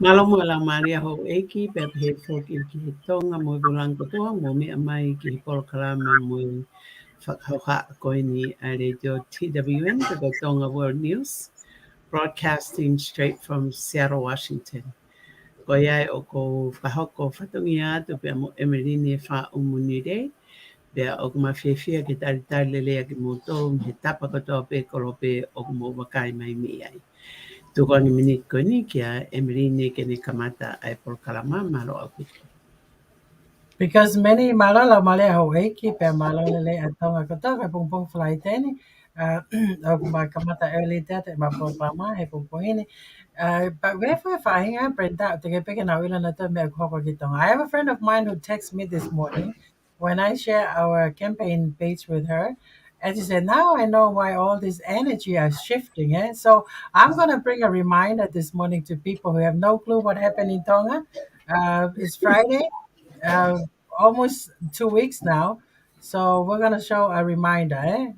Malo mo lang Maria ho eki pe he foki ki tonga mo bulang ko to mo mi amai ki por kalama mo whakauha koe ni a radio TWN to go Tonga World News broadcasting straight from Seattle, Washington. Ko iai o ko pahoko whatungi atu pe mo emeline wha umuni rei Bea o kuma whiawhia ki tari tari lelea ki mō tōu he tapa katoa pe korope o kuma wakai mai mi ai. Tuko ni mini ko ni kia Emeline ke ni kamata ai por kalama maro au pito. Because many malala male Hawaii pe malala at Tonga kata pe pung flight ni kamata early that ma programa he pung ini but we have flying I print out to get picking out na to me I have a friend of mine who texted me this morning when I share our campaign page with her. And she said, now I know why all this energy are shifting. So I'm going to bring a reminder this morning to people who have no clue what happened in Tonga. It's Friday, uh, almost 2 weeks now. So we're going to show a reminder.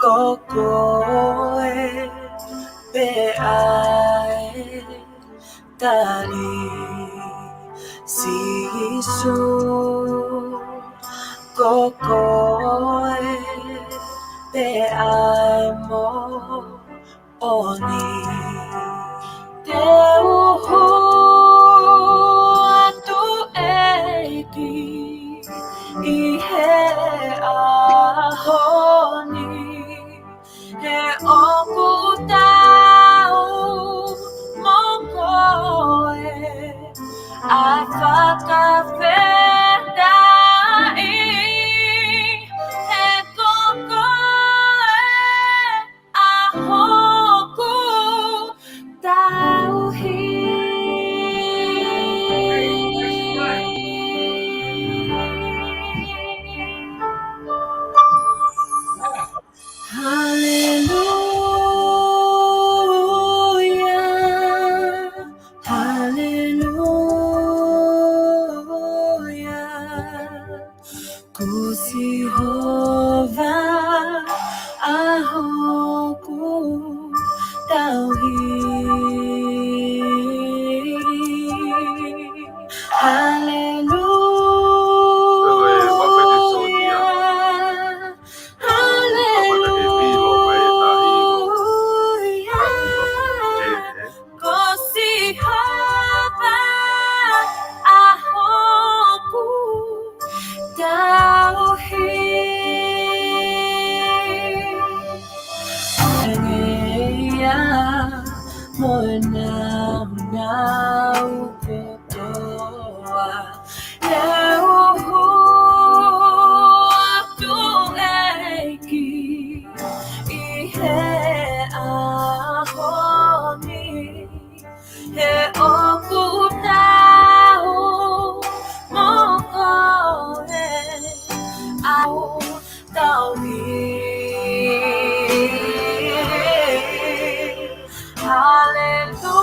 Kokoe pe ai tali sisu kokoe pe ai mo oni uhu atu eiki ihe ahoni he oku tau mokoe ai whakawhendai he kokoe a hoku tauhi. Hallelujah, hallelujah. Kusihova ahoku tauhi. Hallelujah, hallelujah. Kusihova ahoku tauhi. Mona now kotoa Yeuhu atu eiki ihe ahoni he oku tau mokoe au tauhi. Hallelujah,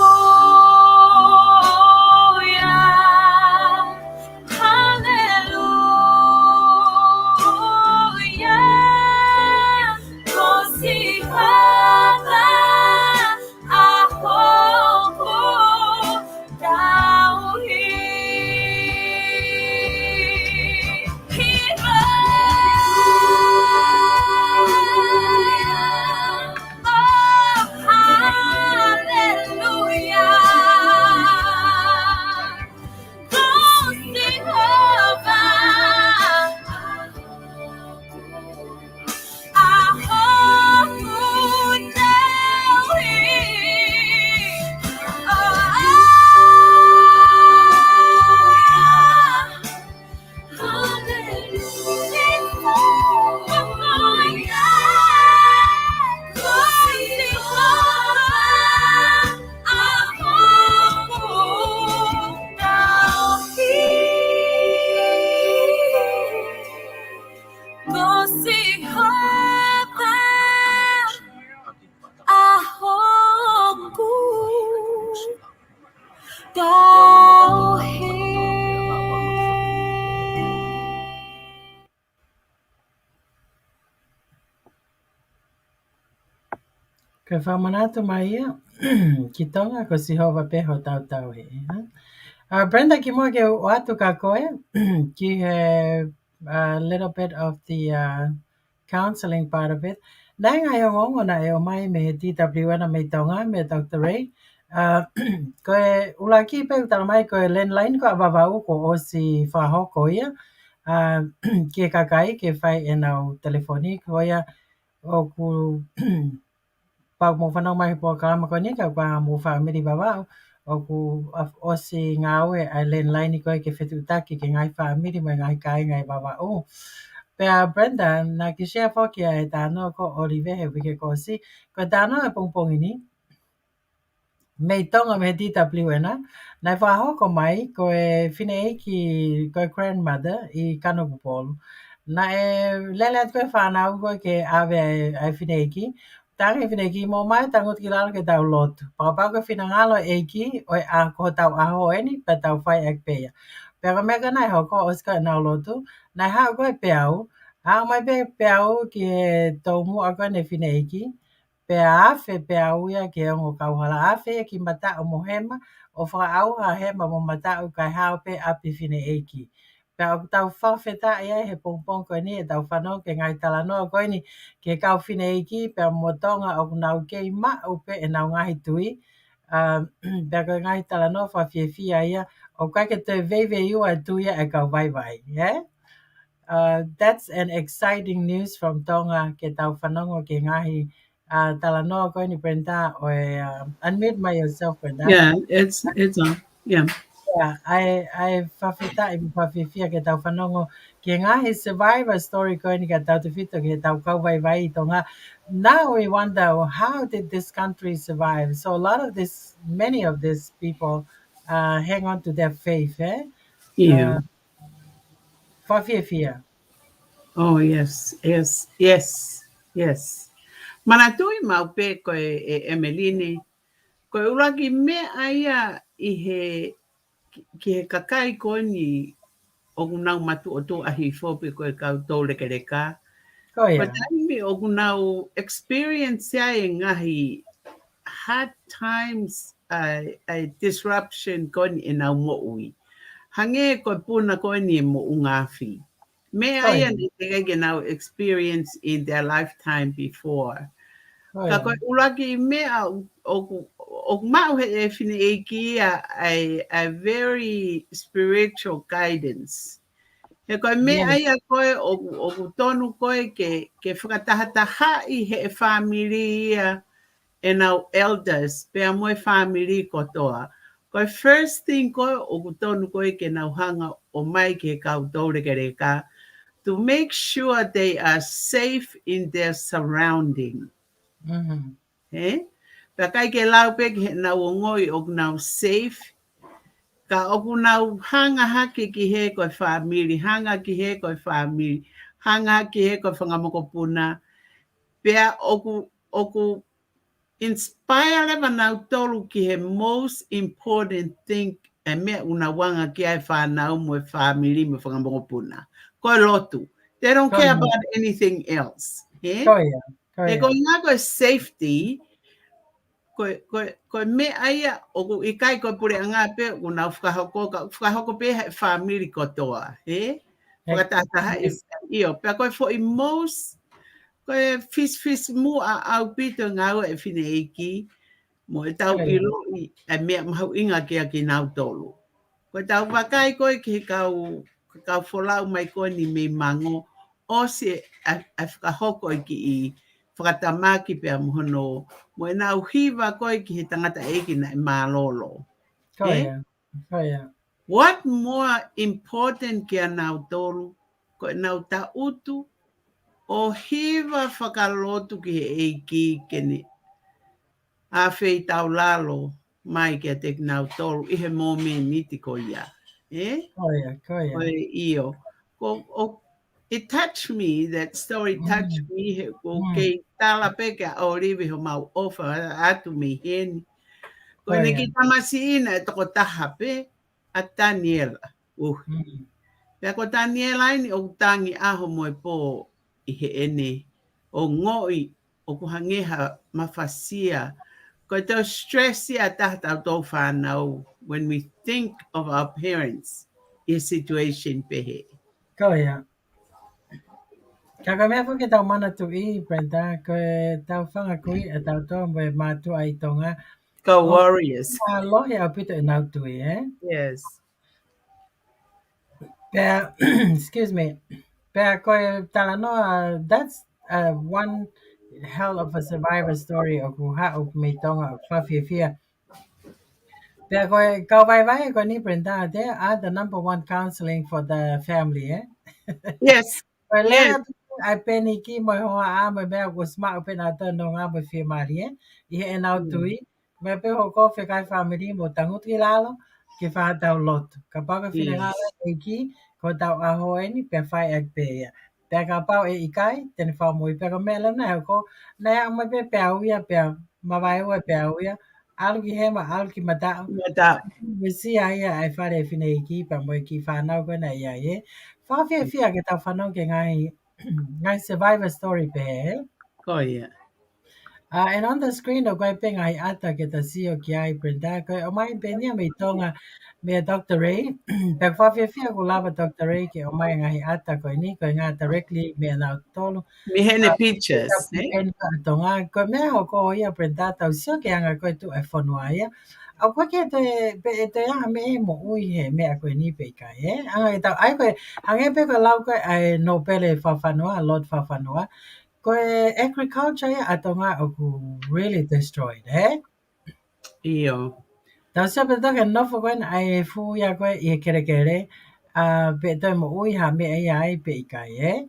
hallelujah. Kosihava ahoku tauhi. Ka whamanatu mai ia, ki tonga ko si hova peho tau tau he. Brenda, ki mua ke o atu ka koe, ki he a little bit of the counseling part of it. Nai ngai o ngongo na e o mai me he TWN me tonga me Dr. Ray. Koe ula ki pe utala mai koe landline ko avavau ko o si whahoko ia. Ki e kakai ke whai e nau telefoni ko ia o ku pau mo whanau mai po kalama ko nika kwa mo whamiri babau o ku o si ngā ue ai landline koe ke whetu taki ke ngai whamiri mai ngai kai ngai babau. Pea Brenda, na ki share whoki e tānoa ko Olive he wike ko si, ko tānoa e pongpongi ni, mei tonga me TWN, nai whahoko mai ko e whine ki ko e grandmother i Kanopupolu. Na e lele atu koe whanau koe ke awe ai whine ki, tangi whine ki mō mai tangut ki lalo ke tau lotu. Pakapau koe whina ngalo e ki o e a ko tau aho eni pe tau whai ek pea. Pea ka mega nai hoko o ska nau lotu, nai hao koe peau, hao mai peau ki e tau mua koe ne whine ki, pea awhi pea uia ke ongo kauhala awhi ki mata o mohema o whakaau ha hema mo mata o kai hao pe api whine eiki. Pea o tau whawheta ia he pongpong koe ni e tau whanau ke ngai talanoa koe ni ke kau whine eiki pea mo tonga o nau kei ma o pe e nau ngahi tui Bea koe ngai tala no whawhiawhia ia, o kai ke te veve ua tu ia e kau vai vai, yeah? That's an exciting news from Tonga ke tau whanongo ke ngahi tala no koe ni Brenda o unmute my yourself Brenda. Yeah, it's on. Yeah. Yeah, I whawhita I whawhiwhia ke tau whanongo ke ngahi survivor story koe ni ka tau te whito ke tau kau vai vai I Tonga. Now we wonder how did this country survive? So a lot of this, many of these people hang on to their faith, eh? Yeah. Uh, whawhiawhia. Oh yes, yes, yes, yes. Mana tui mau pe ko Emeline, ko uraki me aia I he ki he kakai ko ni o nau matu o tu ahi fope ko e kau tau reke reka. Ko Ko ia. taimi o nau experience ia e ngahi hard times a disruption ko ni e nau mo ui. Hange ko puna ko ni mo ungafi. Me Ko aia ia. ni te kake now experience in their lifetime before. Ko Ka ia. koe uraki mea o mau he e whine e ki a very spiritual guidance. He koe mea Yes. ia koe o tonu koe ke whakatahataha I he e whamiri ia e nau elders pea moe whamiri kotoa. Koe first thing koe o tonu koe ke nau hanga o mai ke kau taureke reka to make sure they are safe in their surrounding. Mm-hmm. Eh? Pea kai ke lau pe ke nau o ngoi o nau safe, ka oku nau hanga hake ki he koe whamiri, hanga ki he koe whamiri, hanga ki he koe whangamoko puna, pea oku inspire lewa nau tolu ki he most important thing e mea una wanga ki ai whanau mo e whamiri mo whangamoko puna. Koe lotu. They don't Ko care ia. about anything else. Eh? Ko ia. Ko He ia. koe ngā koe safety, koe me aia o ku I kai koe pure anga pe o nau whakahoko pe hei whamiri kotoa. Whakatataha Yes. io. Pea koe for I most, koe fish mu a aupito ngau e whine eiki, mo e tau Ko ia. ilo I e mea mahau inga kia ki nau tolu. Koe tau wakai koe ki kau wholau mai koe ni me mango, o se a whakahoko I ki I whakatamaki pea muhono, mo e nau hiwa koe ki he tangata eiki na e mālolo. Ko Eh? ia. Ko ia. What more important ki a nau tolu, koe nau ta utu, o hiwa whakalotu ki he eiki ke ni a whei tau lalo mai ki a te nau tolu, I he mō me niti ko ia. Eh? Ko ia. Ko ia. Koe io. It touched me, that story touched Mm. me, he ko Mm. kei tala peke o rivi ho mau ofa atu me heni. Ko Koe ne ia. ki tamasi ina e toko taha pe, a Daniela. Mm. Pea ko Daniela ini o tangi aho mo e pō I he ene, o ngoi, o kuhangeha mafasia, ko te stress ia tahta o tō whanau when we think of our parents in situation pehe. Ko ia. Ka ka mea whuke tau mana tu I, Brenda, ko e tau whanga kui e tau toa mo e mātu ai Tonga. Go O Warriors. lohe au pito e nau tui, eh? Yes. Pea, excuse me. Pea ko e tala noa, that's one hell of a survivor story o ku ha o me Tonga, whawhiawhia. Pea ko e kau vai vai ko ni Brenda, they are the number one counseling for the family, eh? Yes. Koe Yes. lea ai peni ki mo hoa a mo mea ko smart pe na tono ngā mo whi mari e. I he e nau tui. Me pe ho ko whi kai whamiri mo tanguti lalo ki whātau lotu. Ka paka whina ngā Yes. e ki ko tau aho e ni pe whai ak pe ia. Pea ka pau e ikai tene whamui. Pea ka mea lana heo ko na ea mai pe pe au ia pe mawai ua pe au ia. Alu ki hema, alu ki matau. Met up. Mesi ai ai whare whina i ki pa mo ki whanau kona ia e. Whawhia ke tau whanau ke ngai ngai survivor story pe he. Ko ia. And on the screen, o kai penga I ata ke ta sio ki ai prenda ko o mai penia me tonga me Dr. Ray. Pe fa fia ko lava Dr. Ray ke o mai ngai ata ko ni ko nga directly me na tolu. Mi hene pictures, eh? En tonga ko me o ko ia prenda ta sio ke anga ko tu e fonua ia. Au ko ke te anga me mo ui he me a ko ni pe kai anga ta ai ko anga pe ko lau ko ai no pele fa fanua lot fa fanua. Ko agriculture ia atonga o ku really destroyed, Io. Tau sa pe toka nofo koe na ai fu ia koe i kere kere, pe toi mo ui ha me ai ai pe i kai,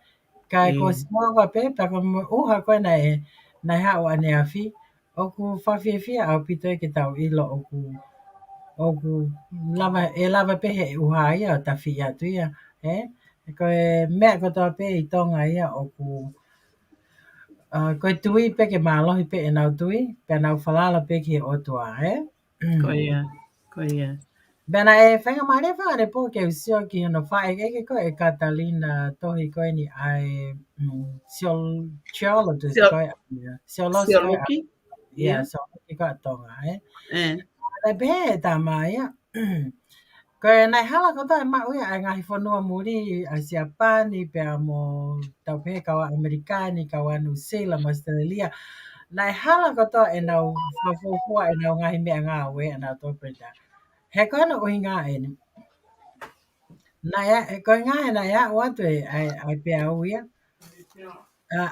Kai ko Io. si mua koe pe, pa ko mo uha koe na ha o ane awhi, o ku whawhia fia au pito ke tau ilo o ku lava pe he uha ia o ta fia tu ia, Koe mea ko toa pe i tonga ia o ku koe tui pe ke mālohi pe e nau tui, pe nau whalala pe ke o tua, Koia. Koia. Bena e whenga mare whare po ke usio ki hana whae eke ko e Catalina tohi koe ni ai geologist Sio, koe geologist sio koe Loki? ia Yeah. so ko tonga Eh. e be ta mai koe nai hala ko tai ma uia ai ngahi whanua muri a sia pani pe a mo tau pe kawa Amerikani kawa New Zealand Australia nai hala ko to e nau whafufua e nau ngahi mea ngā we e nau tō preta he koe no uhi ngā e ni Naya, koe ngā he naya watu ai pe au ia.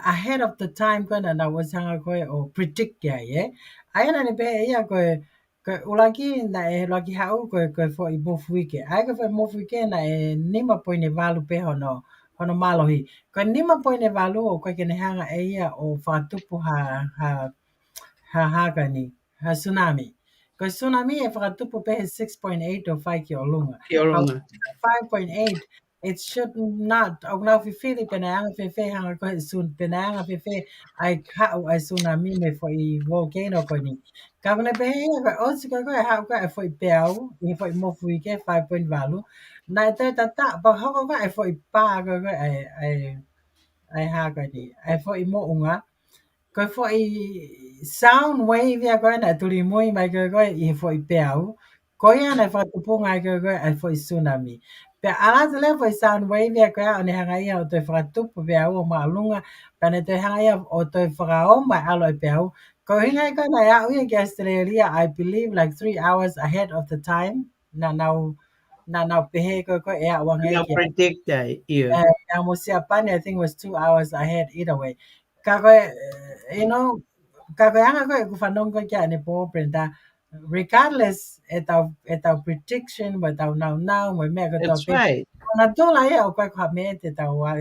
Ahead of the time koe na wasanga koe o predict kia Ai na ni pe ia koe ulaki na e laki hau koe fo I mofu ike. Ai koe fo I mofu ike na e nima poine valu pe hono malohi. Koe nima poine valu o koe kene hanga e ia o whatupu ha tsunami. Ko tsunami e whakatupu pe 6.8 o whai ki o lunga. How Kiolonga. 5.8 it should not au nau whiwhiri penaanga whiwhi hanga ko sun penaanga whiwhi ai hau ai tsunami me fo I volcano ko ni. Ka kone pe hea ko osi ko e hau ko e fo I peau I fo I mofu I ke 5.valu. Na e te tata pa hoko ko e fo I pā ko ai haka ni. Ai fo I mo unga. Koe fo'i sound wave ia koe na turi mui mai koe I fo'i peau. Koe ana whatupunga ai koe ai fo'i tsunami. Pe ala te leo fo'i sound wave ia koe ane hanga ia o toi whakatupu peau o maalunga. Pane toi hanga ia o toi whakaoma alo I peau. Ko hinga koe na ia uia ki Australia, I believe like 3 hours ahead of the time. Na nau pehe koe ea wangai Now ki predict that. Yeah. Musiapane, I think was 2 hours ahead either way. Kako, you know, kako anga ko ku fanong ko kya ni po prenda. Regardless etau prediction but now me ko to That's pe. right. Na to la ya o ko me te tau wa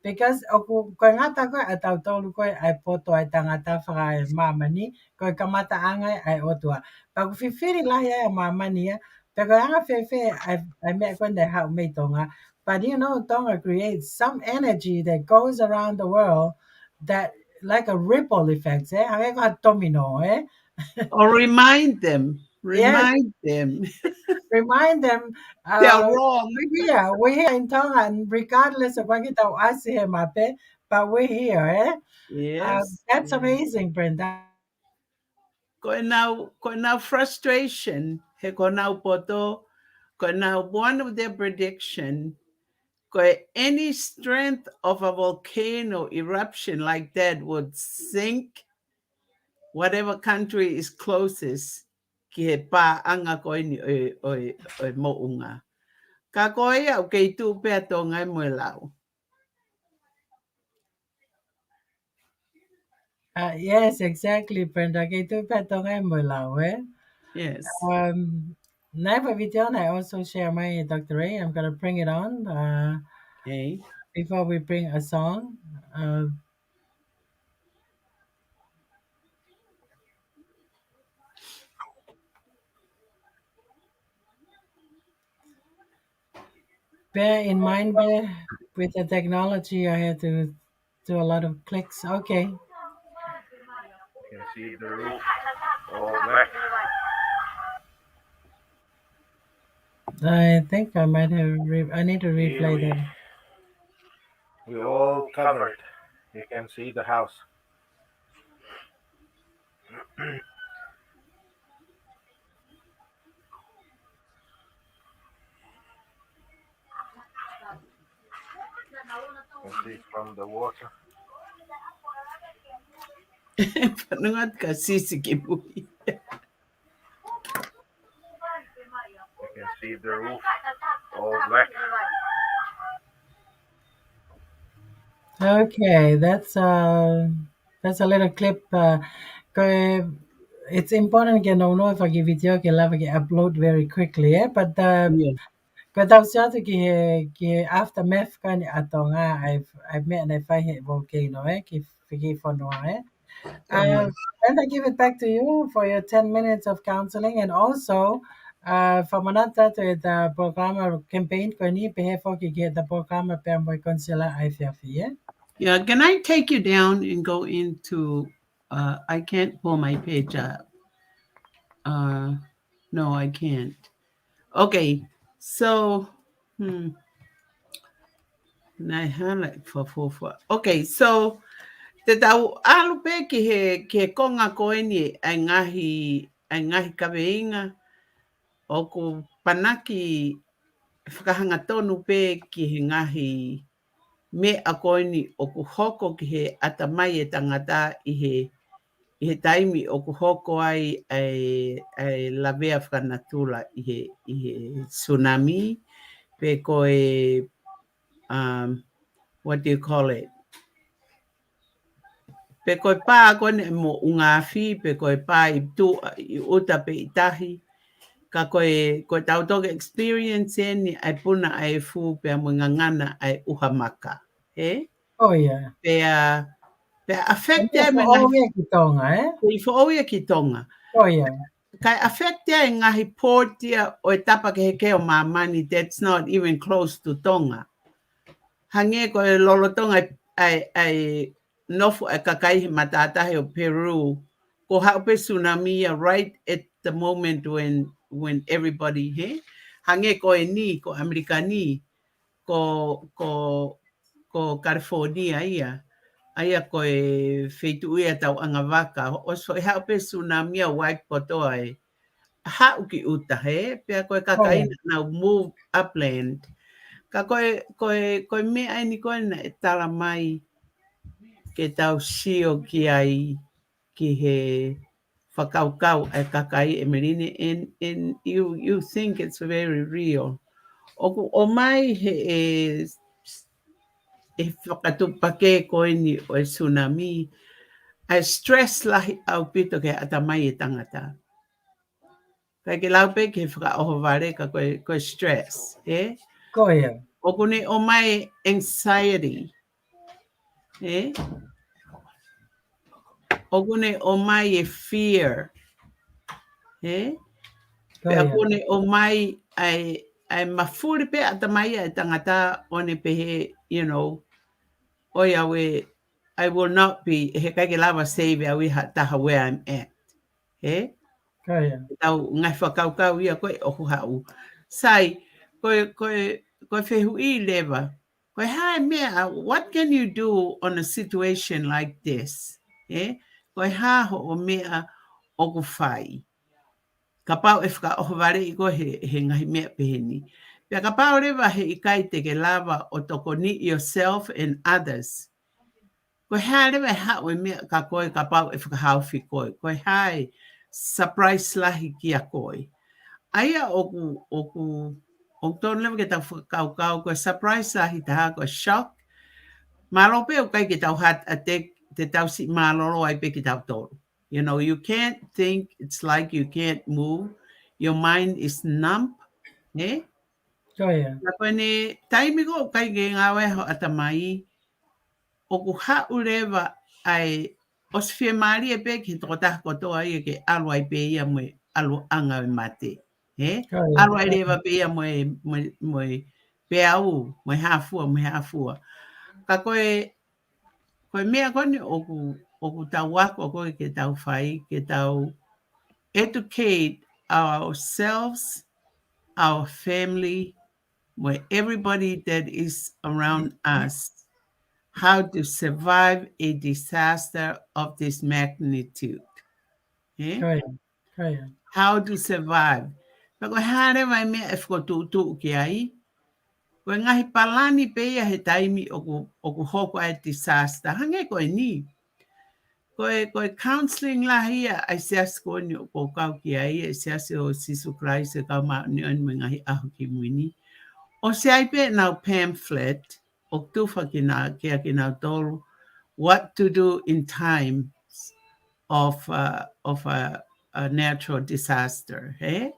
because o ko ngata ko atau tolu ko ai poto ai tangata fra mamani ko kamata anga ai otua. Pa ku fifiri la ya mamani ya. Pero anga fe ai me ko nda ha me tonga. But Tonga creates some energy that goes around the world that like a ripple effect, Hanga ka domino, Or remind them. Yes, Remind them. remind them, They're wrong. we're here in Tonga, and regardless of what kita asi here, mape, but we're here, Yes. That's amazing, Brenda. Ko now frustration. He ko now poto. Ko now one of their prediction. Any strength of a volcano eruption like that would sink whatever country is closest ki he pā anga koe ni o mounga. Ka koe au kei tū pēr tō ngai moe lau. Yes, exactly, Brenda. Kay tu petong mo lao, Yes. Never video, I also share my Dr. Ray. I'm gonna bring it on. Eh? Before we bring a song. Bear in mind, with the technology, I had to do a lot of clicks. Okay. You can see the roof all black. I think I might have. I need to Here replay that. we all covered. You can see the house. can see from the water. Panungat ka sisi kibui. You can see the roof all black. Okay, that's a little clip. It's important que no if I give video que lava que upload very quickly, eh? But Yeah. kataw siya to ki aftermath kan ato nga I've met na five volcano ki fono eh. Yeah. And I give it back to you for your 10 minutes of counseling and also from another to the program campaign ko ni pehe fo ki get the program per mo konsela ay fia. Yeah. Can I take you down and go into? I can't pull my page up. No, I can't. Okay. So, I highlight for. Okay. So, te tau alu pe ki he konga koe ni ai ngahi kaweinga o ku panaki whakahanga tonu pe ki he ngahi me a koe ni o ku hoko ki he atamai e tangata i he taimi o ku hoko ai lavea whakanatula i he tsunami pe koe what do you call it? Pe koe pā kone mo ungafi, pe koe pā i uta pe itahi, ka koe tautoke experience ni ai puna ai fu pe mo ngangana ai uhamaka. He? Oh yeah. Pe And affecte yes, ai for me all ngahi we kitonga, eh? i fo oia ki tonga. Oh yeah. Kai affecte ai ngahi portia o e tapa ke he keo mamani that's not even close to Tonga. Hange koe lolo tonga ai nofu ai kakaihi matatahi o Peru. Ko haupe tsunami right at the moment when everybody he. Hange koe ni, ko Amerika ni, ko California ia. Aia koe whetu ia tau anga waka. O so e haupe tsunami a white potoa e. Hau ki uta he. Pea koe Oh yeah. kakaina na move upland. Ka koe mea ai ni koe na e tala mai ke tau sio ki ai ki he whakaukau e kakai e merine and you think it's very real. O mai e whakatupake koe ni o e tsunami ai stress lahi au pito ke atamai e tangata. Kai ke laupe ke whakaoho ware ka koe stress. Oh yeah. O kune o mai anxiety. O kune o mai e fear. Oh Pe a yeah. kone o mai ai mafuri pe atamai e tangata o ne pehe, oia we, I will not be, he kai ke lava save a we taha where I'm at. Oh yeah. Tau ngai whakaukau ia koe o hau. Sai, koe whehu I lewa. Koe hai mea, what can you do on a situation like this? Koe haho o mea o ku whai. Ka pau e whaka ware I koe he ngahi mea peheni. Pea ka pau rewa he I kai te ke lava o toko ni yourself and others. Koe hai rewa hao e mea ka koe ka pau e whakahauwhi koe. Koe hai surprise lahi ki a koe. Aia o tōna lewa ke tau whakaukau koe surprise lahi taha koe shock. Malo pe o kai ke tau hat a te tau si malolo ai pe ke tau tōru. You can't think. It's like you can't move. Your mind is numb. Oh yeah. Na koe ne taimi ko kai ke ngawe ho atamai. O ku hau rewa ai o se whia maari e pe ki toko taha kotoa ia ke alu ai pe ia moe alu anga e mate. Oh yeah. Alu ai rewa pe ia moe pe au, moe hafua. Ka koe mea kone o ku tau wako koe ke tau whai, ke tau educate ourselves, our family, everybody that is around us, how to survive a disaster of this magnitude. Eh? Kaya. Kaya. How to survive. Pako hare mai mea e whakotutu ki ai. Koe ngahi palani peia he taimi o ku hoko ai disaster. Hange koe ni. Koe counseling la hia ai seas koe ni o kau ki ai e seas o Sisu Christ e kau maa ni anu ngahi ahu ki muini. O se ai pe nau pamphlet o tufa ki nau tolu what to do in time of a natural disaster. He?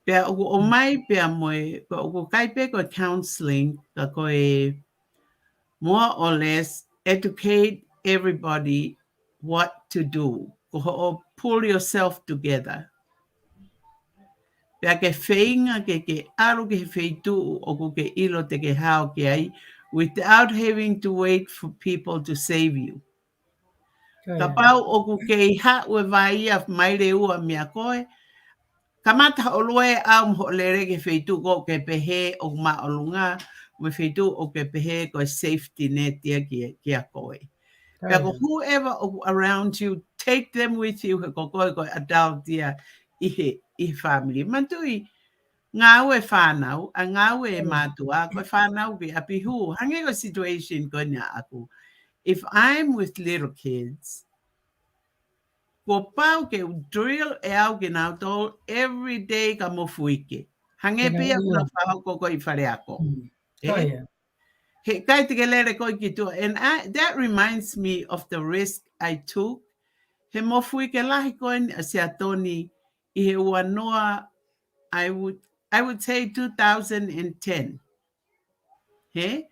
Pea o mai pea moe, o kai pe ko counseling ka koe more or less educate everybody what to do. Ko pull yourself together. Pea ke whainga ke aro ke whaitu o ko ke ilo te ke hao ke ai without having to wait for people to save you. Ka Kaya. pau o ku ke ha ue vai a maire ua mea koe, kamata o loe au mho lere ke whaitu ko ke pehe o ma o lunga, me whaitu o ke pehe ko safety net ia ki a koe. Pea ko Kaya. whoever around you, take them with you, he ko koe ko adult ia i family. Mantui, ngā ue whānau, a ngā ue e mātua, koe whānau ki api hu. Hange ko situation ko nia aku. If I'm with little kids, ko pau ke drill e au ke nau tō every day ka mofuike. Hange Kena pia kuna ila. whao ko i whare ako. Eh? Kaya. He kai te ke lere ko ki tua. And that reminds me of the risk I took. He mofuike lahi ko ni a sea toni I he ua noa, I would say 2010. Hey?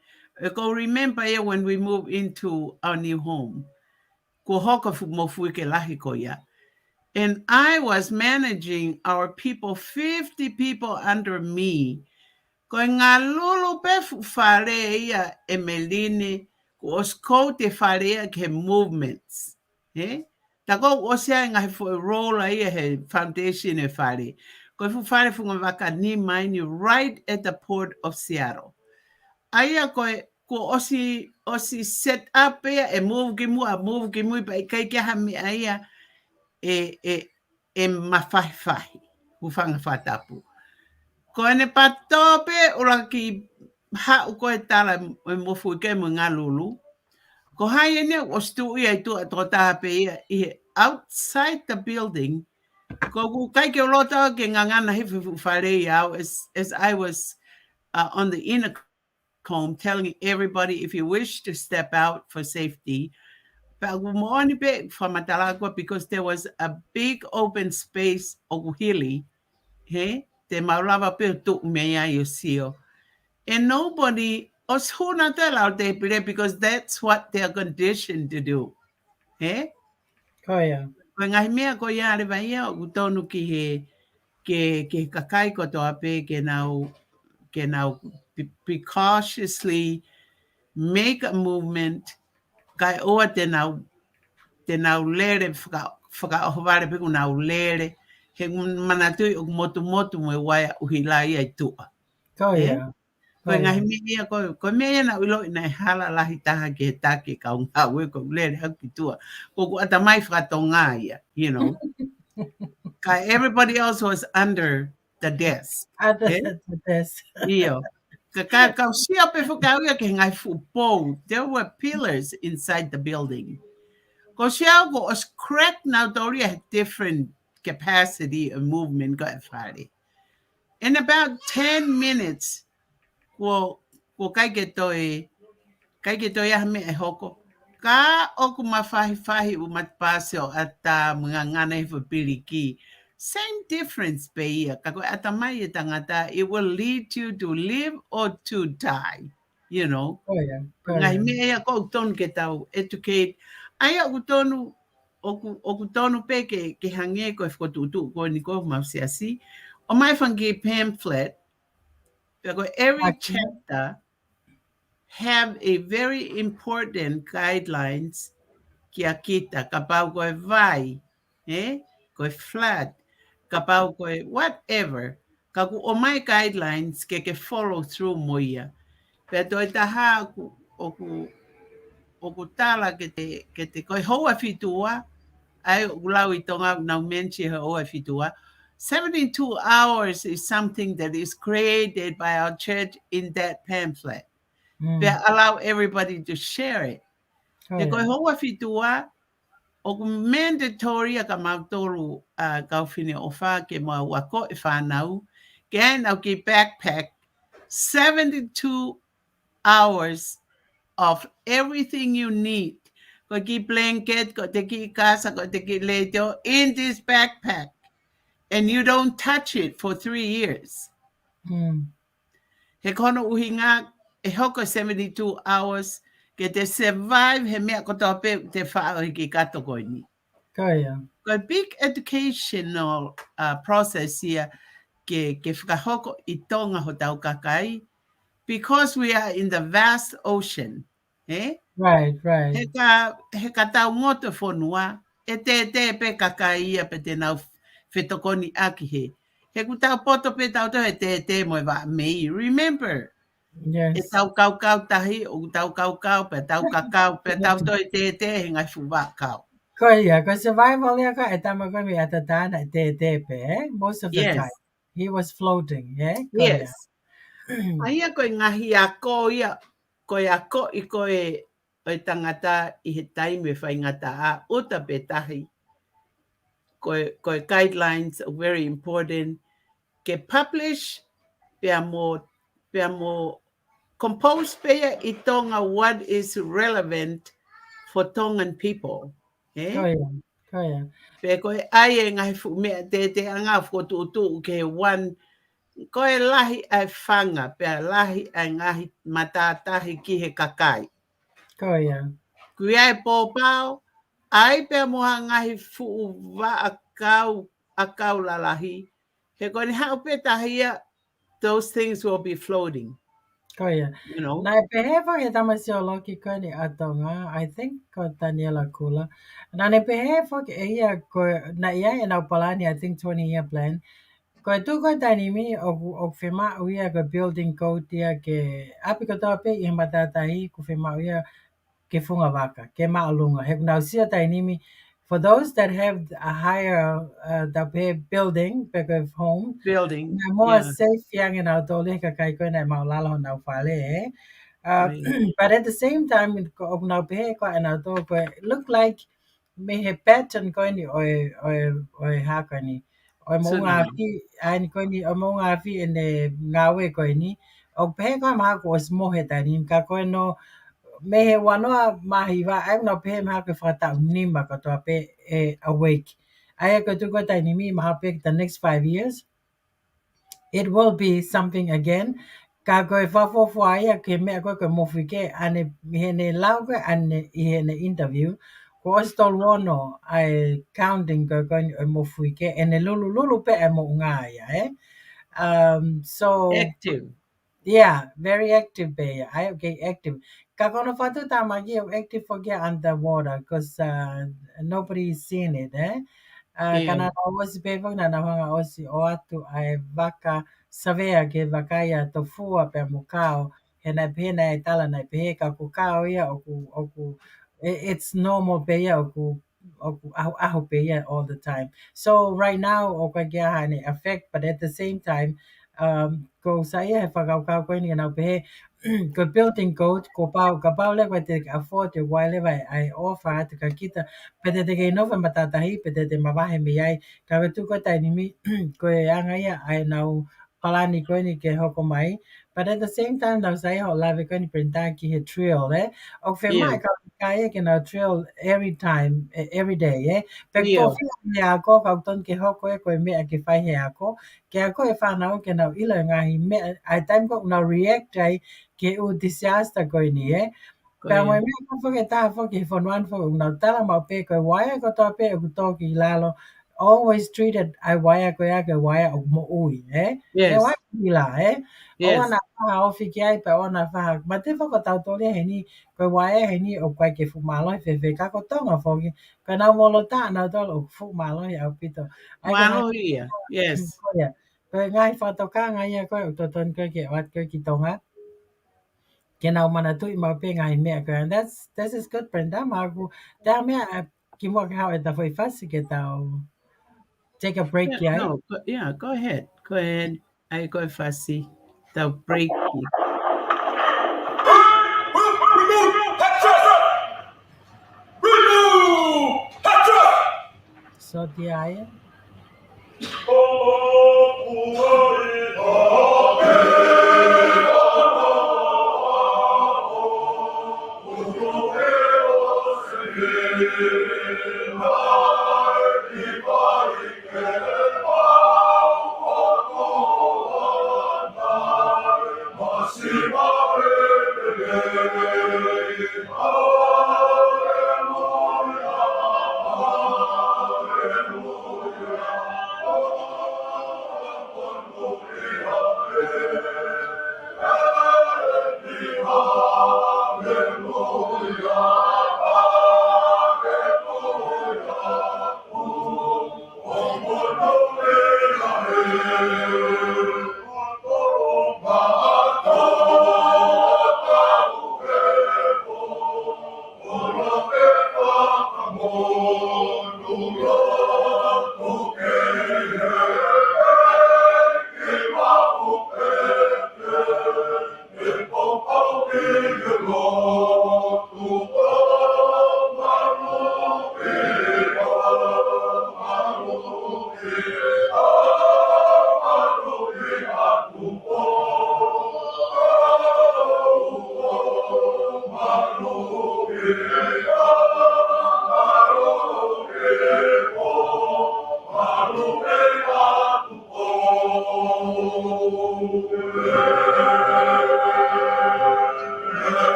Ko remember here when we moved into our new home. Ko hoka mofuike lahi ko ia. And I was managing our people, 50 people under me. Ko ngā lulu pe whare ia e meline, ko os ko te whare ia ke movements. Eh? Ta ko osea ngai fo role ia he foundation e whare. Ko whare whunga waka ni maini right at the port of Seattle. Aia ko osi set up ia e move ki mu, pa i kai kia hami aia e mawhaiwhai, ufanga whatapu. Ko ene patope ora ki hau koe tala e mofu i ke mga lulu. Ko hai ene o stu ia i tu a tō tāpe ia i outside the building. Ko ku kai ke o lota ke ngangana hifu whare iau as I was on the intercom telling everybody if you wish to step out for safety, because there was a big open space o hili, he, te maulava pe tu mea you see. And nobody os huna te lau te pire because that's what they're conditioned to do. He? Kaya. Ko ngai mea ko ia rewa ia o tonu ki ke kakai ko toa pe ke nau precautiously make a movement kai oa te nau lere whakaohaware peku nau lere he manatui o motu mo waia uhilai ai tua. Kaya. Koe ngahi mea ko mea na ulo ina e hala lahi taha ke he take ka ngā ue ko lere haki tua. Ko ku atamai whakatonga ia, you know. Kai everybody else was under the desk. Ada Eh? the best. Iyo. Ka sia pe whakau ia ke ngai fupo. There were pillars inside the building. Ko sia ko os crack now dori a different capacity of movement ko e whare. In about 10 minutes, ko kai ke toi ahme e hoko. Ka oku mawhahi u matpase o ata mga ngana hifu piriki. Same difference pe ia. Ka koe atamai e tangata, it will lead you to live or to die. You know. Kaya. Ngai Kaya. mea ko tonu ke tau educate. Aia o tonu o tonu pe ke hange ko e whakotutu ko ni ko mausiasi. O mai whangi pamphlet. Every Aki. chapter have a very important guidelines kia kita kapau koe vai, koe flood, kapau koe whatever. Kaku o mai guidelines ke follow through mo ia. Pea toi taha o ku tala ke te koe hoa fitua, ai ulau I tonga nau menchi he oa fitua. 72 hours is something that is created by our church in that pamphlet. They allow everybody to share it. Te koe hoa fitua, o mandatory a ka mautoro kau whine o wha ke mua wako e whanau, ke au ki backpack 72 hours of everything you need. Ko ki blanket, ko te ki kasa, ko te ki leto in this backpack. And you don't touch it for 3 years. He kono uhi ngā, e hoko 72 hours, ke te survive he mea koto pe te whao ki kato koe ni. Ko big educational process here, ke whakahoko I tonga ho tau kakai, because we are in the vast ocean. Eh? Right. He ka tau ngoto whonua, e te pe kakai pe te nau whetokoni aki he. He ku tau poto pe tau to he te moe wa mei. Remember, e Yes. tau kau tahi, o tau kau pe tau kakau, pe tau to he te he ngai fuwa kau. Koia, ko survival ya ka etama ko mi atatana te pe, most of the Yes. time. He was floating, yeah? Koia. Yes. Aia koe ngahi a ko ia, koe a ko I koe o tangata I he taime whai ngata a uta pe tahi. Koe guidelines are very important. Ke publish pea mo compose pea I tonga what is relevant for Tongan people. Eh? Koia. Pea koe ai e ngahi fu mea te anga fu tu ke one koe lahi ai whanga, pea lahi ai ngahi matatahi ki he kakai. Koia. Kui ai pōpau, ai pea moha ngahi fu wa akau lalahi. He koe ni hao pe tahia, those things will be floating. Koia. You know? Na pehewa he tamasiologi ko ni atonga, I think ko Daniela Kula. Na ne pehewa ke ia ko na ia e na palani, I think 20-year plan. Ko tu ko tanimi o fema uia ko building code ia ke api ko tope I matatahi ko fema uia ke funga waka, ke maalunga. He now sia tanimi for those that have a higher the building of home. Building. Na more Yeah. safe yang in our dole ka kai ko na maulalo na fale. Right. But at the same time, ko na pe ko na to ko look like may have pattern ko ni o ha ko ni o mo nga Tsunami. fi an ko ni o mo nga fi ne ngawe ko ni o pe ko ma ko mo he ta ni ka ko no me he wanoa mahiwa ai no pe ma ko fata ni ma ko to pe awake ai ko tu ko ta ni mi ma pe the next 5 years it will be something again. Ka koe whawhawhai ke mea koe koe mowhike ane hene lau koe ane I hene interview. Ko ostol wono ai counting koe koe o mowhike ene lulu pe e mo ngā ia, eh? So, Active. yeah, very active be. I okay, active. Ka kono whatu tamagi o active for get underwater because nobody's seen it, eh? Yeah. Kana osi pepo na hanga osi o atu ai vaka savea ke vakaya to fua pe mukao he na pena e tala na pe ka ku kao ia it's normal pe ia ahu pe ia all the time. So right now o ka gia hani affect but at the same time ko saya he whakau kau koe ni na pe ko building code ko pau le ko te afford te wale vai ai offer te ka kita pete te kei nova matatahi pete te mawahe mi ai ka wetu ko tai ni mi ko e anga ia ai nau palani ko ni ke hoko mai but at the same time nau sai ho lave ko ni printa ki he trail o fe Yeah. mai ka ia ke na trail every time every day pe ko Yeah. fi me a ko ka ton ke hoko e ko me a ke fai he ako ke ako e fa nau ke nau ila ngahi me ai time ko na react ai ke u disaster ko ni Pea moe mea ka whake tā whake whanuan whake unau tala mau pe koe waia ko tō pe o tōki lalo always treated ai waia koe ake waia o mo ui, Me Yes. waia ki la, O Yes. ana whaha ofi ki ai pe ona whaha. Ma te whako tau tōle he ni koe waia he ni o koe ke whumalohi whewhe kako tonga whoki. Koe nau molo tā nau tōle o whumalohi au pito. Ai ka ngai Manohia. Yes. koea. Koe ngai whatoka ngai a koe o tōton koe ke wat koe ki tonga. Ke nau mana tui mau pe ngai mea koe. And this is good, Brenda. Magu, tā mea Kimo how at the foi fast get out. Take a break, Yeah, yeah. no, go ahead. Go ahead. I go fussy. The break. So the I.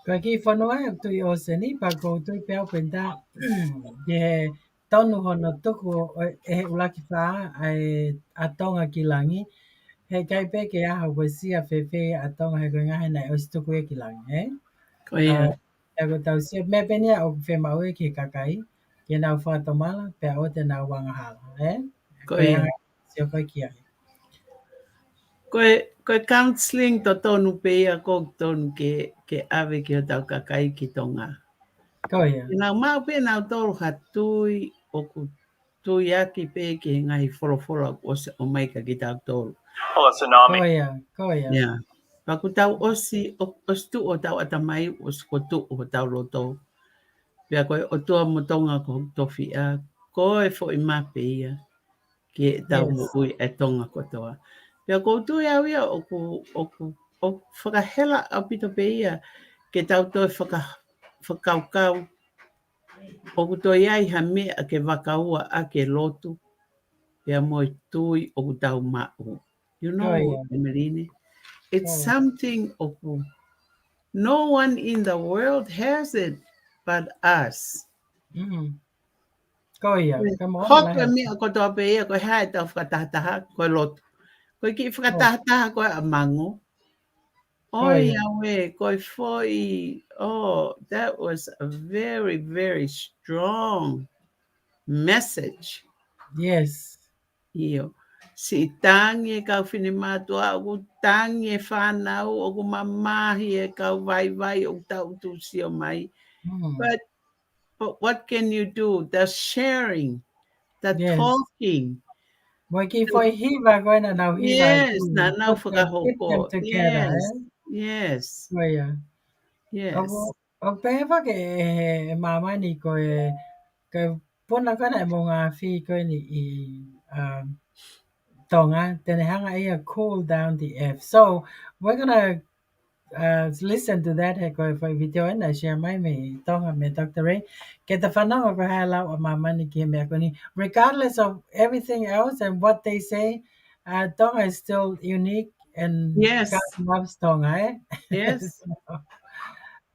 Kaki whanua tu I o seni pa ko tu peo penta he tonu hono tuku e he ulaki wha ai a tonga ki langi he kai pe ke aha wasia whewhe a tonga he koe ngahe nei o si tuku e ki langi, he? Oh yeah. E ko tau sia me penia o whe mau e ke kakai ke nau whatomala pe o te nau wangahala, he? Ko Koe ia. aha sio koe ki ai. Koe counselling to tonu peia ko tonu ke ave ki o tau kakai ki tonga. Koe ia. Nau mau pe nau tolu hatui o ku tui aki pe ki ngai whorowhora o mai ka ki tau tolu. Oh, tsunami. Koe ia. Koe ia. Yeah. Paku tau osi stu o tau atamai o skotu o tau roto. Pea koe o tua motonga ko tofi a koe fo I mape ia ki tau mo Yes. ui e tonga kotoa. Pea ko tu ia ia o whakahela au pito pe ia ke tau toi whakaukau o ku toi ai ha mea ke wakaua a ke lotu pea moi tui o ku tau mau. You Koe know, ia. Emeline, it's Koe. something o ku no one in the world has it but us. Koe ia. Ka moana Hoko lahe. e mea ko toa pe ia koe hae tau whakatahataha koe lotu. Koe ki whakatahataha koe a mango. Koe Oi, ia. awe, koe foi. Oh, that was a very, very strong message. Yes. Io. Si tangi e kau whinimatua, o ku tangi e whanau, o ku mamahi e kau vai o tau tu sio mai. But what can you do? The sharing, the Yes. talking. Moi ki foi hiva koe na nau hiva I Yes, tū. na nau Keep them whakahoko. together, Yes, eh? yes, Koe ia. yes. O pehewa ke e mamani koe ke puna kana e mo ngā whi koe ni I tonga, tene hanga ia cool down the F. So, we're gonna listen to that he koe whai video e na share mai me tonga me Dr. Ray. Ke te whanau ko hea lau a mamani ki mea koni. Regardless of everything else and what they say, tonga is still unique And Yes. God loves Tonga, eh? Yes.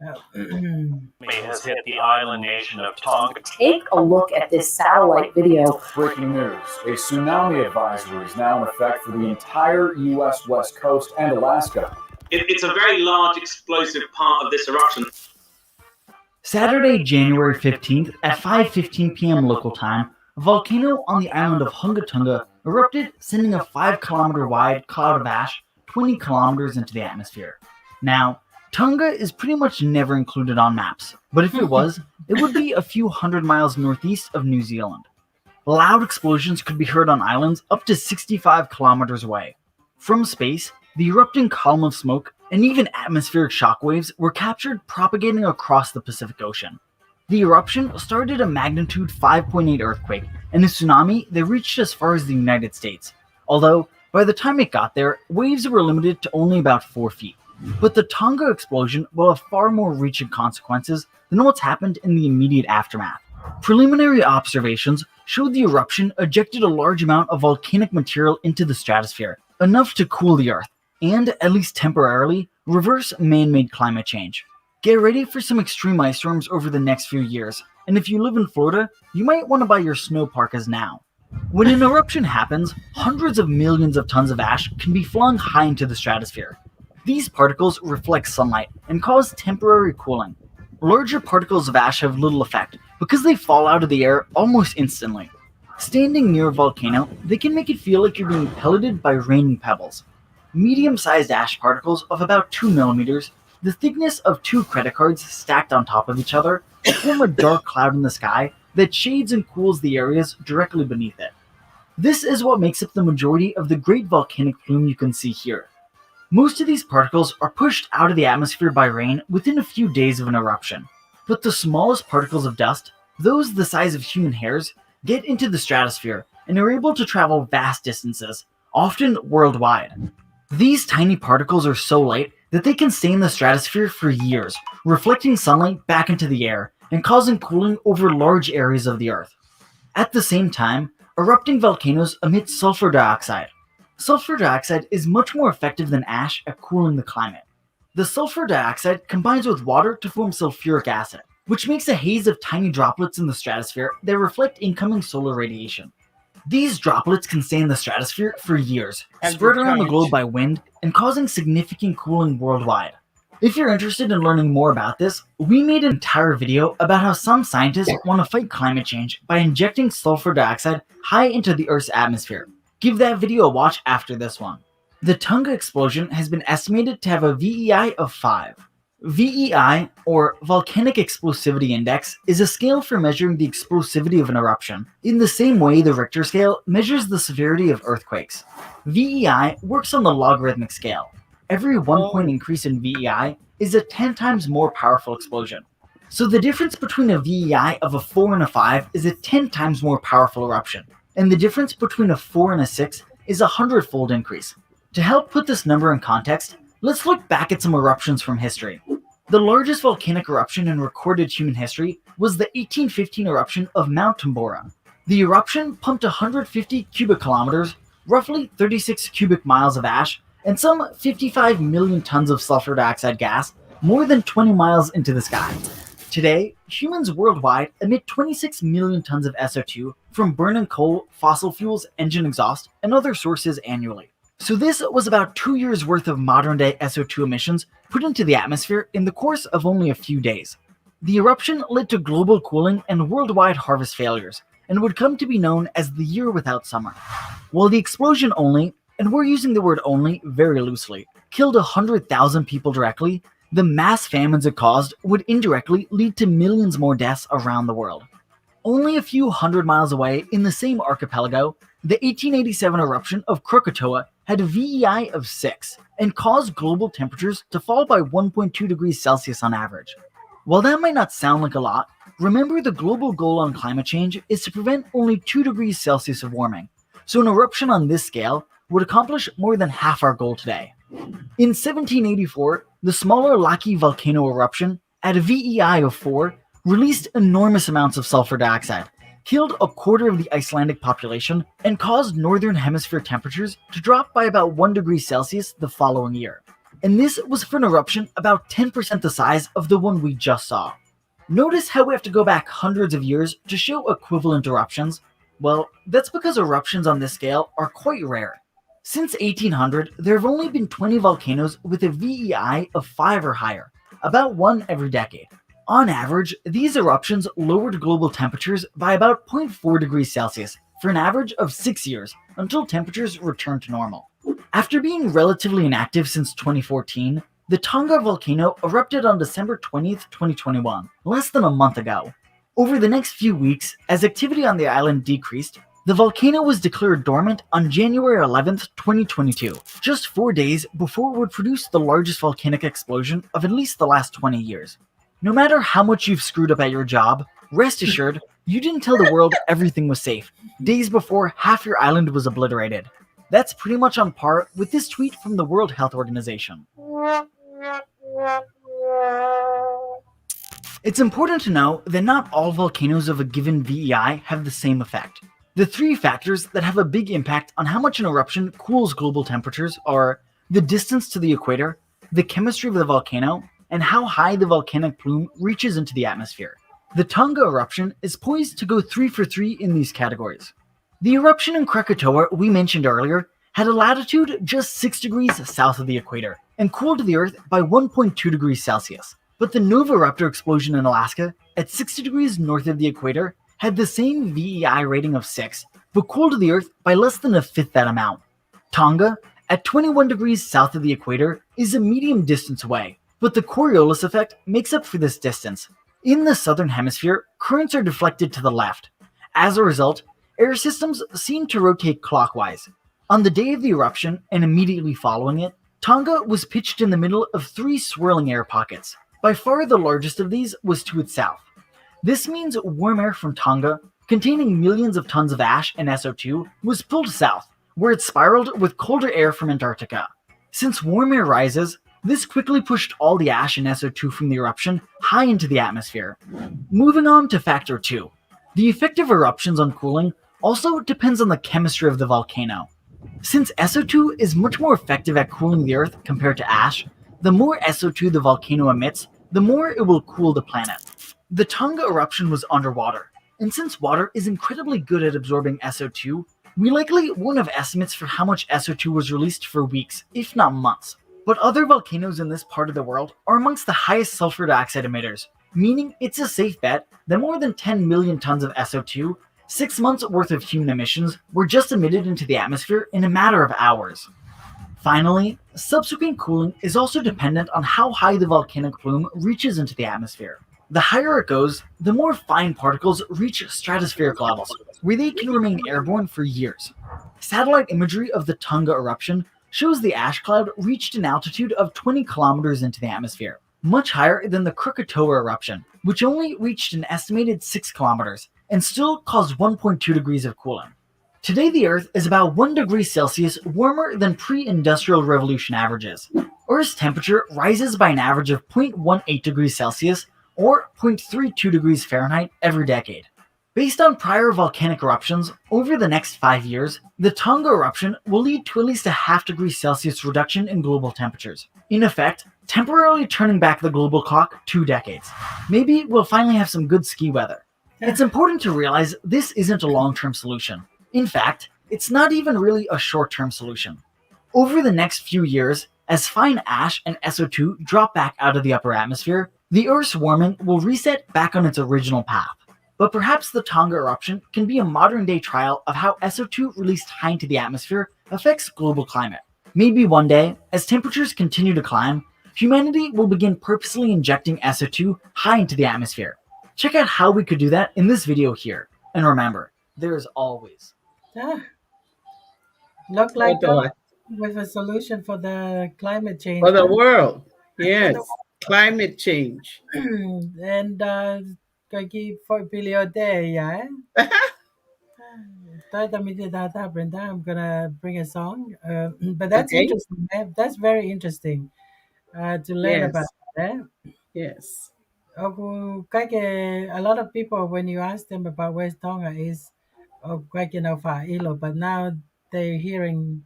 Has hit the island nation of Tonga. Take a look at this satellite video. Breaking news. A tsunami advisory is now in effect for the entire U.S. West Coast and Alaska. It's a very large explosive part of this eruption. Saturday, January 15th at 5:15 p.m. local time, a volcano on the island of Tonga erupted, sending a 5-kilometer wide cloud of ash 20 kilometers into the atmosphere. Now, Tonga is pretty much never included on maps, but if it was, it would be a few hundred miles northeast of New Zealand. Loud explosions could be heard on islands up to 65 kilometers away. From space, the erupting column of smoke and even atmospheric shockwaves were captured propagating across the Pacific Ocean. The eruption started a magnitude 5.8 earthquake and a tsunami that reached as far as the United States, although by the time it got there, waves were limited to only about 4 feet. But the Tonga explosion will have far more reaching consequences than what's happened in the immediate aftermath. Preliminary observations showed the eruption ejected a large amount of volcanic material into the stratosphere, enough to cool the Earth, and, at least temporarily, reverse man-made climate change. Get ready for some extreme ice storms over the next few years, and if you live in Florida, you might want to buy your snow parkas now. When an eruption happens, hundreds of millions of tons of ash can be flung high into the stratosphere. These particles reflect sunlight and cause temporary cooling. Larger particles of ash have little effect because they fall out of the air almost instantly. Standing near a volcano, they can make it feel like you're being pelleted by raining pebbles. Medium-sized ash particles of about 2 millimeters, the thickness of 2 credit cards stacked on top of each other, form a dark cloud in the sky that shades and cools the areas directly beneath it. This is what makes up the majority of the great volcanic plume you can see here. Most of these particles are pushed out of the atmosphere by rain within a few days of an eruption. But the smallest particles of dust, those the size of human hairs, get into the stratosphere and are able to travel vast distances, often worldwide. These tiny particles are so light that they can stay in the stratosphere for years, reflecting sunlight back into the air and causing cooling over large areas of the Earth. At the same time, erupting volcanoes emit sulfur dioxide. Sulfur dioxide is much more effective than ash at cooling the climate. The sulfur dioxide combines with water to form sulfuric acid, which makes a haze of tiny droplets in the stratosphere that reflect incoming solar radiation. These droplets can stay in the stratosphere for years, spread around the globe by wind, and causing significant cooling worldwide. If you're interested in learning more about this, we made an entire video about how some scientists want to fight climate change by injecting sulfur dioxide high into the Earth's atmosphere. Give that video a watch after this one. The Tonga explosion has been estimated to have a VEI of 5. VEI, or Volcanic Explosivity Index, is a scale for measuring the explosivity of an eruption, in the same way the Richter scale measures the severity of earthquakes. VEI works on the logarithmic scale. Every 1 point increase in VEI is a 10 times more powerful explosion. So the difference between a VEI of a 4 and a 5 is a 10 times more powerful eruption, and the difference between a 4 and a 6 is a 100-fold increase. To help put this number in context, let's look back at some eruptions from history. The largest volcanic eruption in recorded human history was the 1815 eruption of Mount Tambora. The eruption pumped 150 cubic kilometers, roughly 36 cubic miles of ash, and some 55 million tons of sulfur dioxide gas, more than 20 miles into the sky. Today, humans worldwide emit 26 million tons of SO2 from burning coal, fossil fuels, engine exhaust, and other sources annually. So this was about 2 years worth of modern-day SO2 emissions put into the atmosphere in the course of only a few days. The eruption led to global cooling and worldwide harvest failures, and would come to be known as the year without summer. While the explosion only, and we're using the word only very loosely, killed 100,000 people directly, the mass famines it caused would indirectly lead to millions more deaths around the world. Only a few hundred miles away in the same archipelago, the 1887 eruption of Krakatoa had a VEI of 6 and caused global temperatures to fall by 1.2 degrees Celsius on average. While that might not sound like a lot, remember the global goal on climate change is to prevent only 2 degrees Celsius of warming, so an eruption on this scale would accomplish more than half our goal today. In 1784, the smaller Laki volcano eruption, at a VEI of 4, released enormous amounts of sulfur dioxide, killed a quarter of the Icelandic population, and caused northern hemisphere temperatures to drop by about 1 degree Celsius the following year. And this was for an eruption about 10% the size of the one we just saw. Notice how we have to go back hundreds of years to show equivalent eruptions? Well, that's because eruptions on this scale are quite rare. Since 1800, there have only been 20 volcanoes with a VEI of 5 or higher, about one every decade. On average, these eruptions lowered global temperatures by about 0.4 degrees Celsius for an average of 6 years until temperatures returned to normal. After being relatively inactive since 2014, the Tonga volcano erupted on December 20th, 2021, less than a month ago. Over the next few weeks, as activity on the island decreased, the volcano was declared dormant on January 11th, 2022, just 4 days before it would produce the largest volcanic explosion of at least the last 20 years. No matter how much you've screwed up at your job, rest assured, you didn't tell the world everything was safe, days before half your island was obliterated. That's pretty much on par with this tweet from the World Health Organization. It's important to know that not all volcanoes of a given VEI have the same effect. The 3 factors that have a big impact on how much an eruption cools global temperatures are the distance to the equator, the chemistry of the volcano, and how high the volcanic plume reaches into the atmosphere. The Tonga eruption is poised to go 3 for 3 in these categories. The eruption in Krakatoa we mentioned earlier had a latitude just 6 degrees south of the equator and cooled the Earth by 1.2 degrees Celsius. But the Nova Eruptor explosion in Alaska, at 60 degrees north of the equator, had the same VEI rating of 6, but cooled the Earth by less than a fifth that amount. Tonga, at 21 degrees south of the equator, is a medium distance away, but the Coriolis effect makes up for this distance. In the southern hemisphere, currents are deflected to the left. As a result, air systems seem to rotate clockwise. On the day of the eruption, and immediately following it, Tonga was pitched in the middle of 3 swirling air pockets. By far the largest of these was to its south. This means warm air from Tonga, containing millions of tons of ash and SO2, was pulled south, where it spiraled with colder air from Antarctica. Since warm air rises, this quickly pushed all the ash and SO2 from the eruption high into the atmosphere. Moving on to factor 2. The effect of eruptions on cooling also depends on the chemistry of the volcano. Since SO2 is much more effective at cooling the Earth compared to ash, the more SO2 the volcano emits, the more it will cool the planet. The Tonga eruption was underwater, and since water is incredibly good at absorbing SO2, we likely won't have estimates for how much SO2 was released for weeks, if not months. But other volcanoes in this part of the world are amongst the highest sulfur dioxide emitters, meaning it's a safe bet that more than 10 million tons of SO2, 6 months worth of human emissions, were just emitted into the atmosphere in a matter of hours. Finally, subsequent cooling is also dependent on how high the volcanic plume reaches into the atmosphere. The higher it goes, the more fine particles reach stratospheric levels, where they can remain airborne for years. Satellite imagery of the Tonga eruption shows the ash cloud reached an altitude of 20 kilometers into the atmosphere, much higher than the Krakatoa eruption, which only reached an estimated 6 kilometers and still caused 1.2 degrees of cooling. Today the Earth is about 1 degree Celsius warmer than pre-industrial revolution averages. Earth's temperature rises by an average of 0.18 degrees Celsius or 0.32 degrees Fahrenheit every decade. Based on prior volcanic eruptions, over the next 5 years, the Tonga eruption will lead to at least a half degree Celsius reduction in global temperatures. In effect, temporarily turning back the global clock 2 decades. Maybe we'll finally have some good ski weather. It's important to realize this isn't a long-term solution. In fact, it's not even really a short-term solution. Over the next few years, as fine ash and SO2 drop back out of the upper atmosphere, the Earth's warming will reset back on its original path. But perhaps the Tonga eruption can be a modern-day trial of how SO2 released high into the atmosphere affects global climate. Maybe one day, as temperatures continue to climb, humanity will begin purposely injecting SO2 high into the atmosphere. Check out how we could do that in this video here. And remember, there is always... Look like What? with a solution for the climate change. For the world. Yes. Climate change. And kaki for Piliote, yeah. Brenda, I'm gonna bring a song. But that's Okay. interesting. That's very interesting to learn Yes. about that. Yes. A lot of people, when you ask them about West Tonga, is Failo, but now they're hearing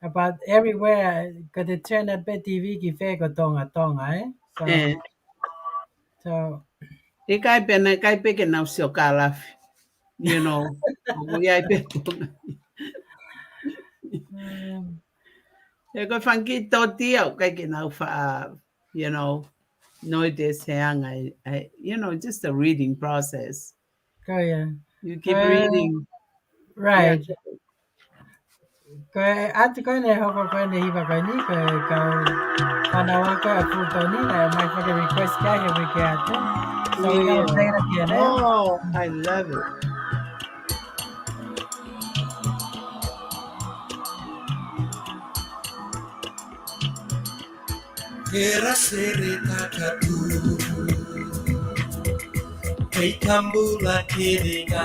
about everywhere because they turn at TV ki fego Tonga Tonga, eh? Eh, So e kai peke nau sio kalafi, you know. O ia pe tonga. um, E ko fanki tō tia o kai ke nau you know, no te seanga, you know, just a reading process. go yeah. You keep reading. Yeah. Right. Ko at ko ne hoko ko ne hiva ko ni ko panawa ko a puto ni na my fucking request ka here we get. So we're gonna play it again, eh? Oh, I love it. Era sere takatu Kei kambula kiringa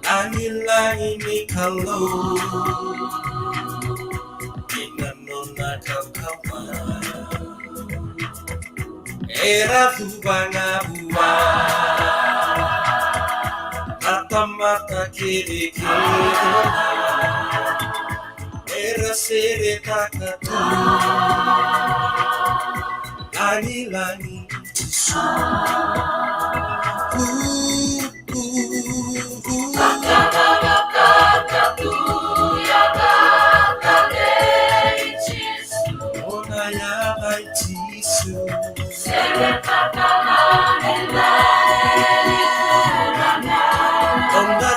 Anila ini kalau Ina nona kaukawa Era fubanga bua Mata kiri Era sere takatu Anilani tisu Ona ya tisu Sere takalane Onda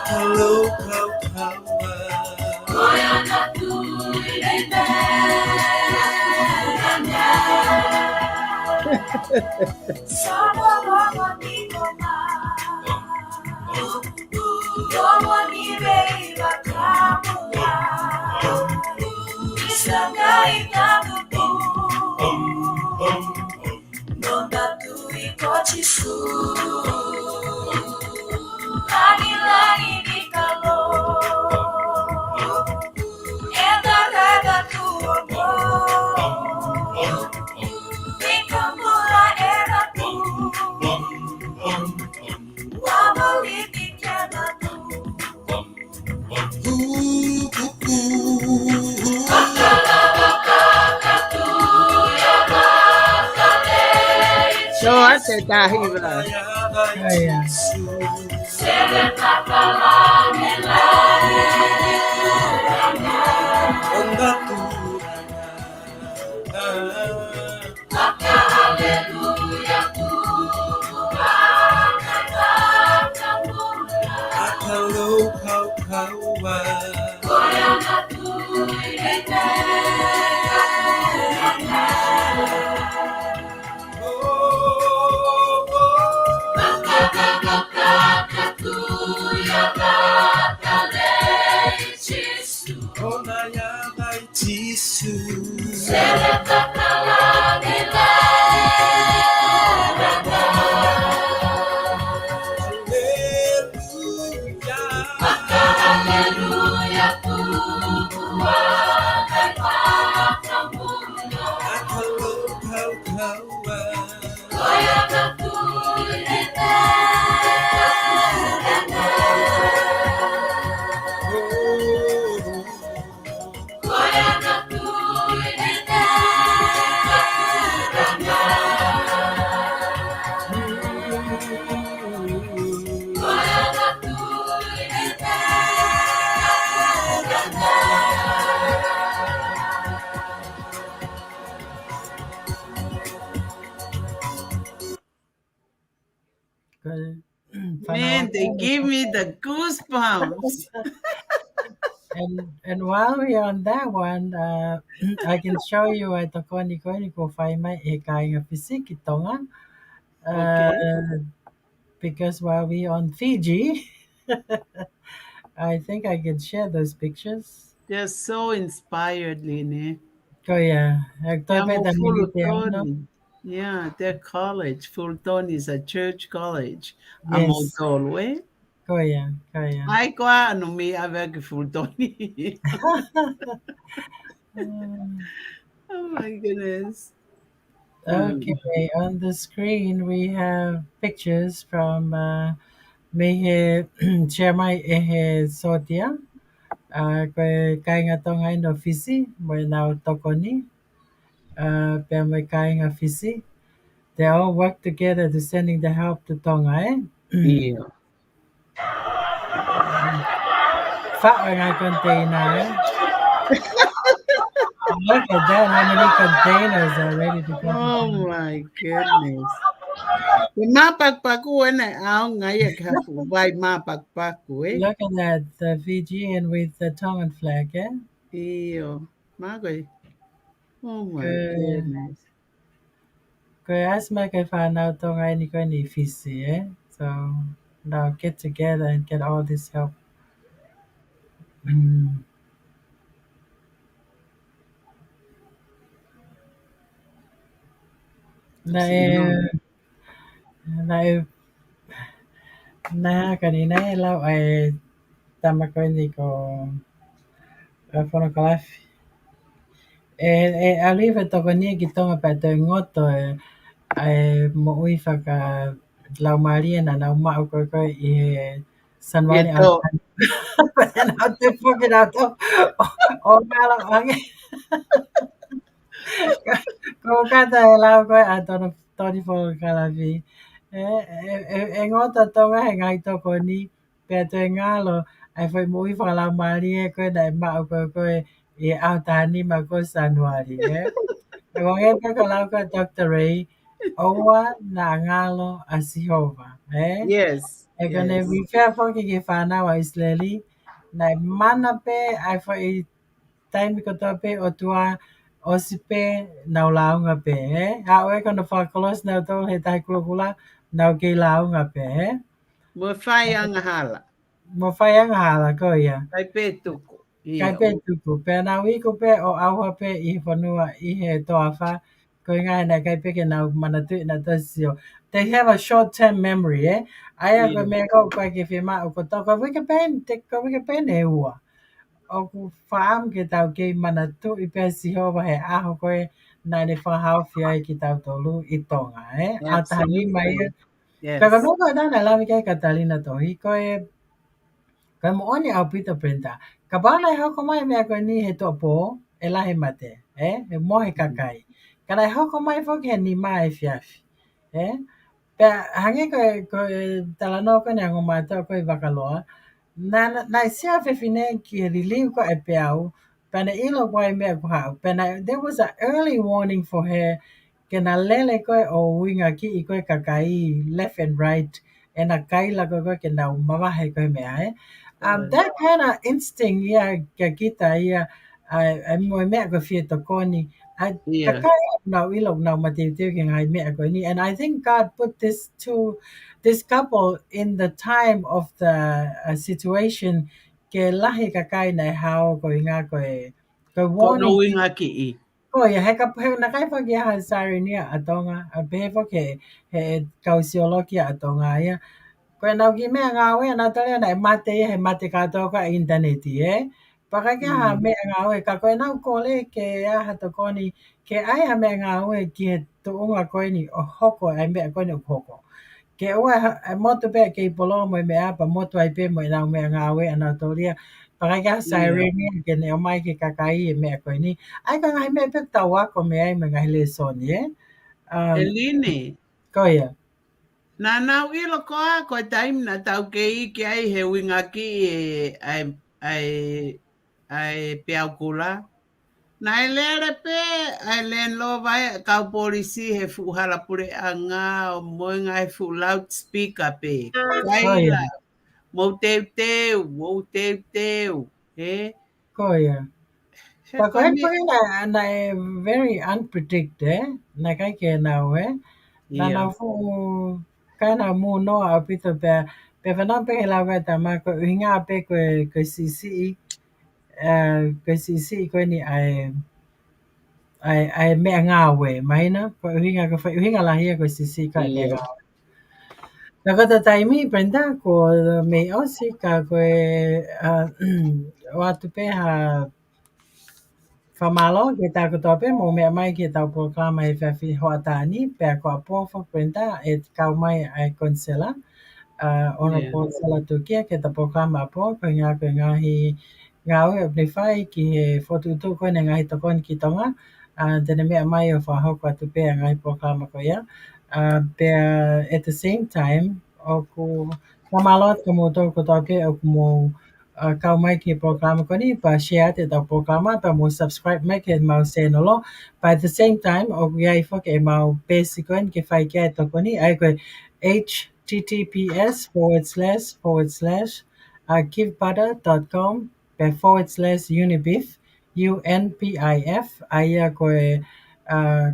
Hello, So I said that he was Man, they give me the goosebumps. And while we're on that one, I can show you at the Koni ko find my ekai of Fisiki Tonga. Because while we're on Fiji, I think I can share those pictures. They're so inspired, Lene. Oh yeah. Yeah, their college. Fulton is a church college. Yes. Amotolwe. Koia, koia. Ai koa no me ave ke fultoni. Oh my goodness. Okay, on the screen we have pictures from Mehe Chairman Ehe Sotia. Kai nga tonga ino fisi, mo now tokoni. Pe mo kai nga fisi. They all work together to sending the help to Tonga, eh? Yeah. Fat nga container, eh? Look at that, how many containers are ready to go to Oh Tonga. my goodness. The mapakpaku na ao ngaya kapu vai mapakpaku eh. Look at that, the Fijian with the Tongan flag, eh? Iyo. Magoy. Oh my Good. goodness. Good. As my find out Tonga any kind of fisi, eh? So now get together and get all this help. Mm. Na na na kanina lau ay tama ko hindi ko photograph alive to ko ni kitong pa to ngoto ay mo ui ka lau maria na uma ko ko sanwani al Yeto. na te fucking out o malo ang ko kata lau ko ato no tori fo kalavi ngota to ngai to ko ni pe to ngalo ai foi mo ui lau maria ko dai ma ko au tani ma ko sanwari Kung epakalau ka Dr. Ray, owa na ngalo a Jehovah, eh? Yes. E kone Yes. wifea foki ke whanau a Isleli, na mana pe ai fo i taimi kotoa pe o tua o si pe nau launga pe, eh? A oe kona whakalos nau tau he tai kulakula, nau ke launga pe, eh? Mo fai anga hala. Mo whai anga hala ko ia. Kai pe tuku. Kai Iyo. pe tuku, pe na wiko pe o auha pe I whanua I he toa wha, ko ngai na kai pe ke na manatu na tasio. They have a short-term memory, eh? Aia ko Iyo. me ko kwa ke whima o ko toka wika pen, te ko wika pen e ua. O ku whaam ke tau ke manatu I pe Sihova he aho koe na ne whahau whia I ki tau tolu I tonga, eh? A tahani mai e. Absolutely. Kaka Yes. noko na lawi kai Katalina tohi koe Ka mooni aupito prenta. Ka bala e hoko mai mea koe ni he topo e lahe mate. He mohe kakai. Ka lai hoko mai foki he ni mai fiafi. Pe hange koe talano koe ne ango mātua koe wakaloa. Na sia fefine ki he riliu ko e pe au. Pena ilo koe mea kuhau. Pena there was an early warning for her. Ke na lele koe o winga ki I koe kakai left and right. E na kaila koe ke na umawahe koe mea that kind of instinct, yeah, kita, yeah, I mo me ko fie to koni. I Yeah. kakai no ilog no matitio king I me ko ni, and I think God put this couple in the time of the situation ke lahi kakai na how ko inga ko Ko no warning winga ki I. ko ya he na kai pa ya sari ni atonga a bevo ke he kausiologia atonga ya Koe nau ki mea ngā oe nā tarea nei mate he mate katoa ka interneti Pakakia ha mea ngā oe ka koe nau kole ke aha to koni ke ai ha mea ngā oe ki he tuunga koe ni o hoko ai mea koe ni o hoko. Ke ua motu pe ke I polo mo mea pa motu ai pe mo I nau mea ngā oe ana toria. Pakakia sireni ke ne o mai ke kakai e mea koe ni. Ai ka ngai mea pe tau wako mea ai me ngai le soni Eline. Koia. Nā nau ilo koa koe taim na tau ke I ki ai he winga ki ai peau kula. Nā e lere pe ai len lo vai kau polisi he fuhala pure anga o moenga he fu loudspeaker pe. Kaila. Mou teu teu. Koia. He Pa koe koe me. koe na very unpredicted, na kai ke nau na Yeah. nau fu kai na mu no a pito pe whanau pe he lau kai ta ma ko hinga pe ko sisi koe ni ai mea ngā we, mahina, ko hinga lahia ko sisi kai mea ngā we. Nakata taimi Brenda ko may osi ka ko watu pe ha Famalo kita ko tope mo me mai kita programa e fafi hoatani pe ko apo fo Brenda e kau mai ai konsela ono Yeah. konsela Turkia kita programa apo ko ngahi ngau e plify ki he fotu tu ko ngahi to kon ki tonga tene me mai o fa ho ko tu pe ngahi programa ko ya pe at the same time o ku Famalo ko mo to ko toke o mo kau mai ki programa ko ni pa share te da programa pa mo subscribe mai ke mau se no lo by the same time o ya ifo ke mau basic ko ke fai ke to ko ni ai ko https:// givebutter.com/unibif UNPIF aya ko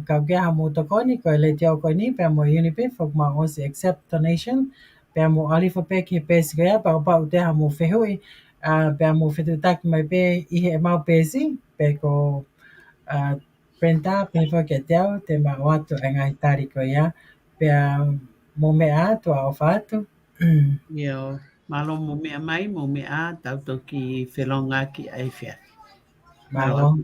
kau ke hamu to ko ni ko le tio ko ni pa mo unibif o ma o accept donation pa mo ali fo pe ki pes ga pa pa te hamu fehui pe mo fetu tak mai pe I he mau pesi pe ko Brenda pe fo ke teo te ma watu ngai tari ko ya pe mo me a to a fatu Yo, malo mo mea mai, mo mea tau toki whelonga ki ai whia. malo